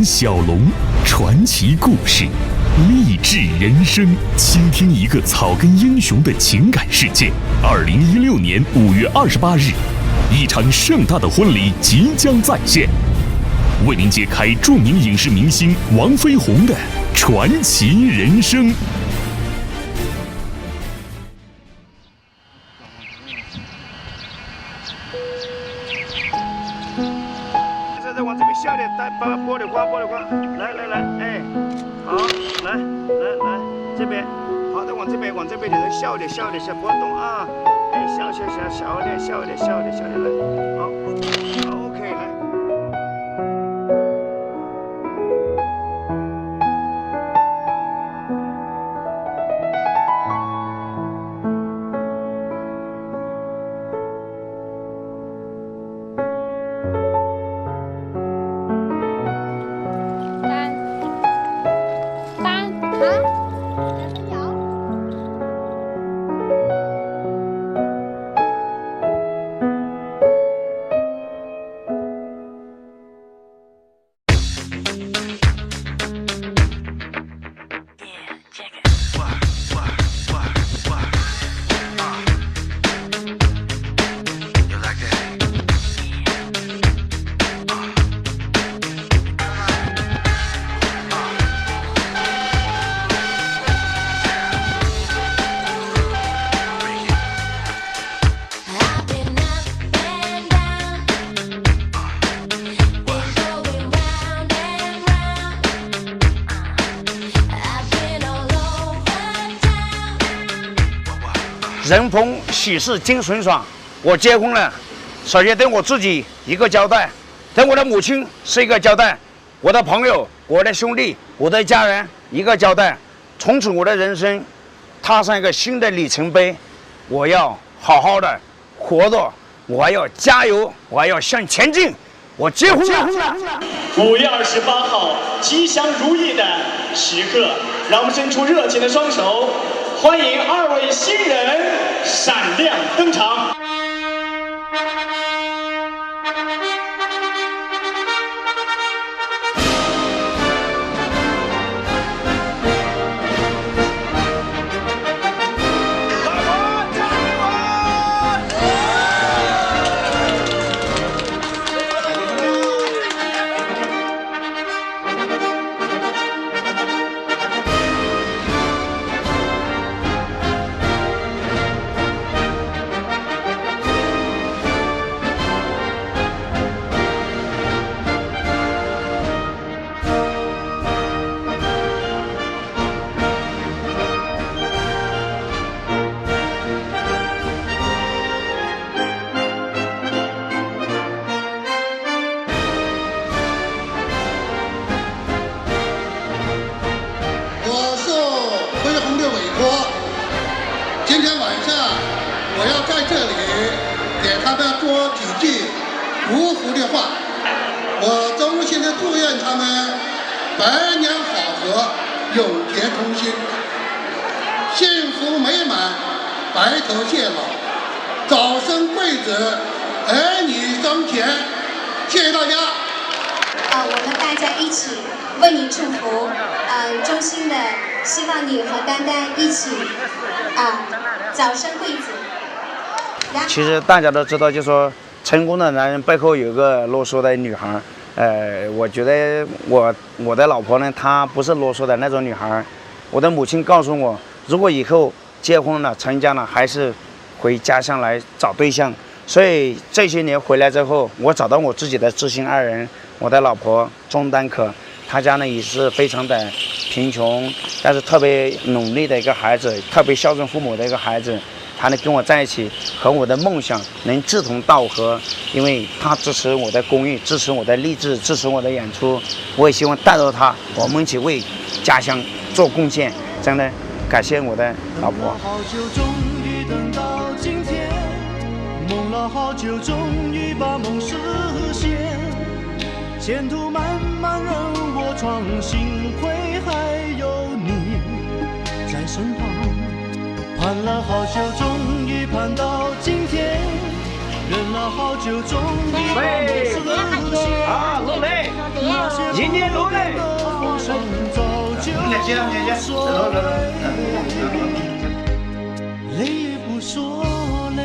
闻小龙，传奇故事，励志人生，倾听一个草根英雄的情感世界。2016年5月28日，一场盛大的婚礼即将再现，为您揭开著名影视明星王飞鸿的传奇人生。再往这边笑点，把玻璃框，来，哎，好，来，这边，好，再往这边，你人笑点，不要动啊，哎，笑点，来，好 ，OK， 来。人逢喜事精神爽，我结婚了，首先对我自己一个交代，对我的母亲是一个交代，我的朋友、我的兄弟、我的家人一个交代。从此我的人生踏上一个新的里程碑，我要好好的活着，我还要加油，我还要向前进。我结婚了。5月28号，吉祥如意的时刻，让我们伸出热情的双手，欢迎2位新人闪亮登场。今天晚上我要在这里给他们说几句祝福的话。我衷心的祝愿他们百年好合，永结同心，幸福美满，白头偕老，早生贵子，儿女双全。谢谢大家。我们大家一起为你祝福，衷心的希望你和丹丹一起早生贵子。其实大家都知道，就说成功的男人背后有个啰嗦的女孩。我觉得我的老婆呢，她不是啰嗦的那种女孩。我的母亲告诉我，如果以后结婚了、成家了，还是回家乡来找对象。所以这些年回来之后，我找到我自己的知心爱人，我的老婆钟丹可。她家呢也是非常的贫穷，但是特别努力的一个孩子，特别孝顺父母的一个孩子。她能跟我在一起，和我的梦想能志同道合，因为她支持我的公益，支持我的励志，支持我的演出。我也希望带着她，我们一起为家乡做贡献。真的感谢我的老婆。好久终于等到今天，梦了好久终于把梦实现，前途漫漫任我闯，幸亏还有你在身旁。盼了好久，终于盼到今天，忍了好久，终于把梦实现。好，落泪，今天落泪。泪也不说累。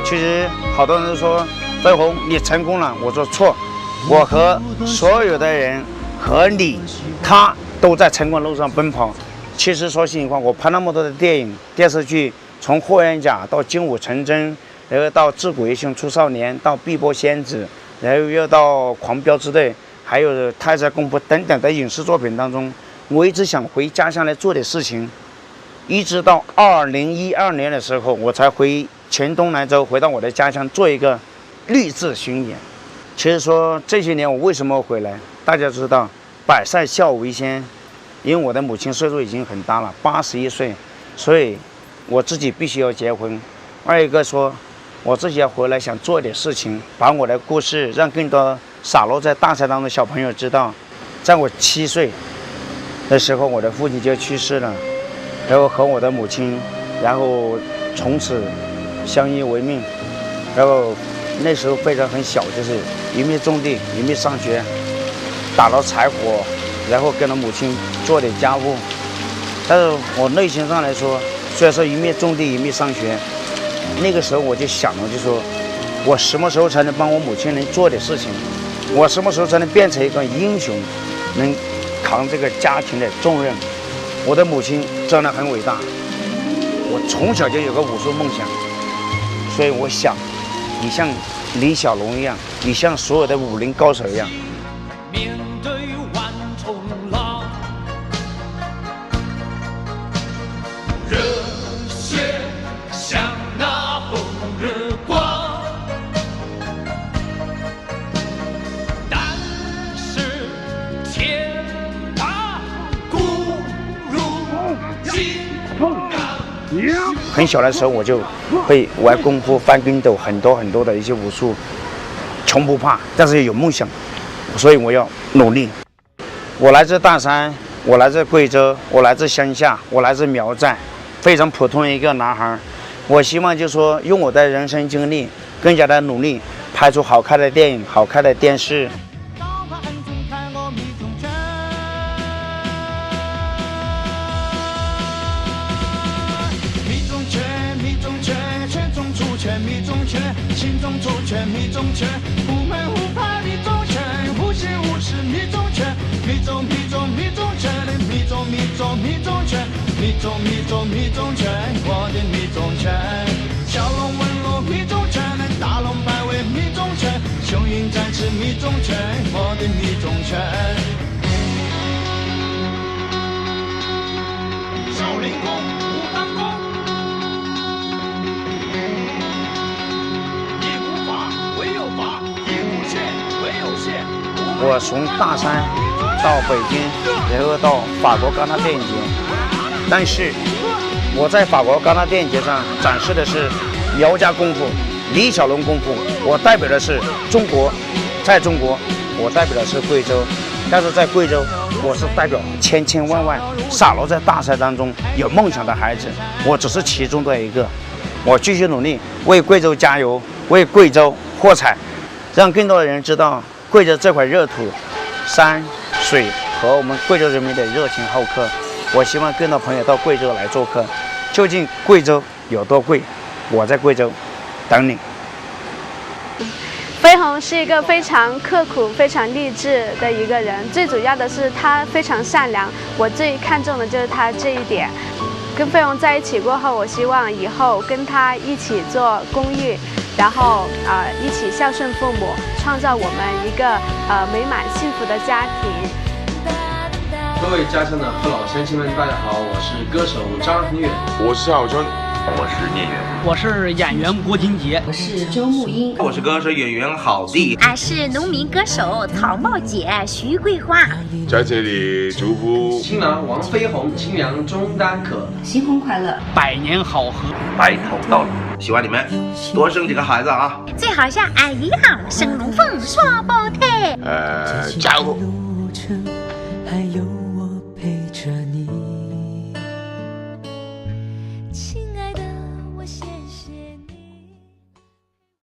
其实好多人都说飞鸿你成功了，我说错，我和所有的人和你他都在成功路上奔跑。其实说心里话，我拍那么多的电影电视剧，从霍元甲到精武成真，然后到自古英雄出少年，到碧波仙子，然后又到狂飙之队，还有太宰功夫等等的影视作品当中，我一直想回家乡来做点事情，一直到2012年的时候，我才回黔东南州，回到我的家乡做一个励志巡演。其实说这些年我为什么回来，大家知道百赛孝为先，因为我的母亲岁数已经很大了，81岁，所以我自己必须要结婚。二一个说我自己要回来想做点事情，把我的故事让更多洒落在大赛当中的小朋友知道。在我7岁的时候，我的父亲就去世了，然后和我的母亲，然后从此相依为命。然后那时候非常很小，就是一面种地一面上学，打了柴火，然后跟着母亲做点家务。但是我内心上来说，虽然说一面种地一面上学，那个时候我就想了，就说我什么时候才能帮我母亲能做点事情，我什么时候才能变成一个英雄，能扛这个家庭的重任。我的母亲真的很伟大，我从小就有个武术梦想，所以我想你像李小龙一样，你像所有的武林高手一样，面对万重浪，热血像那红日光，但是天大不如金刚。很小的时候我就会玩功夫、翻跟斗，很多的一些武术，从不怕，但是有梦想，所以我要努力。我来自大山，我来自贵州，我来自乡下，我来自苗寨，非常普通的一个男孩。我希望就说用我的人生经历，更加的努力，拍出好看的电影、好看的电视。心中出拳，密中拳，无门无派密中拳，无形无实密中拳，密中密中密中拳，密中密中密中拳，密中密中密中拳，我的密中拳，小龙纹路密中拳，大龙摆尾密中拳，雄鹰展翅密中拳，我的密中拳。少林功，武当功。我从大山到北京，然后到法国戛纳电影节，但是我在法国戛纳电影节上展示的是苗家功夫、李小龙功夫，我代表的是中国，在中国我代表的是贵州，但是在贵州我是代表千千万万洒落在大山当中有梦想的孩子，我只是其中的一个。我继续努力，为贵州加油，为贵州喝彩，让更多的人知道贵州这块热土、山水和我们贵州人民的热情好客。我希望更多朋友到贵州来做客。究竟贵州有多贵？我在贵州等你。飞鸿是一个非常刻苦、非常励志的一个人，最主要的是他非常善良。我最看重的就是他这一点。跟飞鸿在一起过后，我希望以后跟他一起做公益，然后一起孝顺父母，创造我们一个美满幸福的家庭。各位家乡的父老乡亲们，大家好，我是歌手张恒远，我是夏小川，我是聂远，我是演员郭金杰，我是周沐英，我是歌手演员郝丽，俺是农民歌手草帽姐徐桂花。在这里祝福新郎王飞鸿，新娘钟丹可，新婚快乐，百年好合，白头到老。希望你们多生几个孩子啊！最好像俺一样生龙凤双胞胎。加油！还有我陪着你。